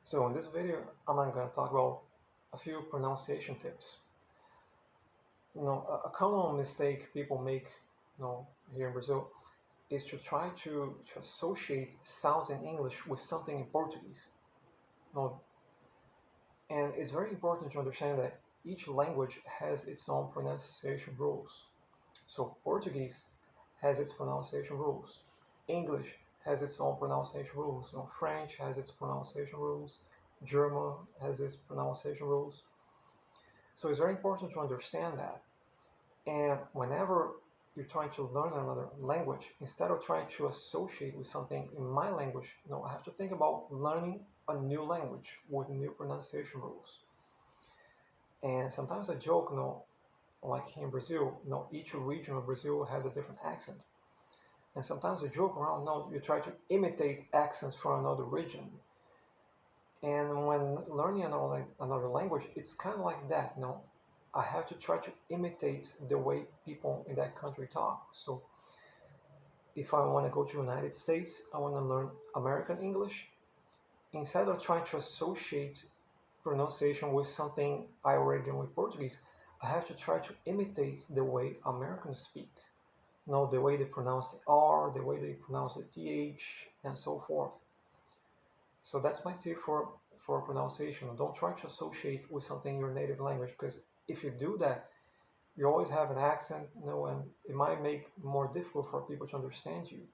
So in this video, I'm going to talk about a few pronunciation tips. A common mistake people make, here in Brazil, is to try to associate sounds in English with something in Portuguese. You know, and it's very important to understand that each language has its own pronunciation rules. So Portuguese has its pronunciation rules. English has its own pronunciation rules. French has its pronunciation rules. German has its pronunciation rules. So it's very important to understand that. And whenever you're trying to learn another language, instead of trying to associate with something in my language, I have to think about learning a new language with new pronunciation rules. And sometimes I joke, like here in Brazil, each region of Brazil has a different accent. And sometimes I joke around, you try to imitate accents from another region. And when learning another language, it's kind of like that, I have to try to imitate the way people in that country talk. So if I want to go to the United States, I want to learn American English. Instead of trying to associate pronunciation with something I already know with Portuguese, I have to try to imitate the way Americans speak. The way they pronounce the R, the way they pronounce the TH, and so forth. So that's my tip for pronunciation. Don't try to associate with something in your native language, because if you do that, you always have an accent, and it might make more difficult for people to understand you.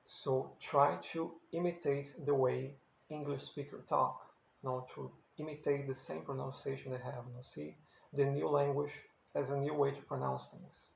So try to imitate the way English speakers talk, to imitate the same pronunciation they have. See the new language as a new way to pronounce things.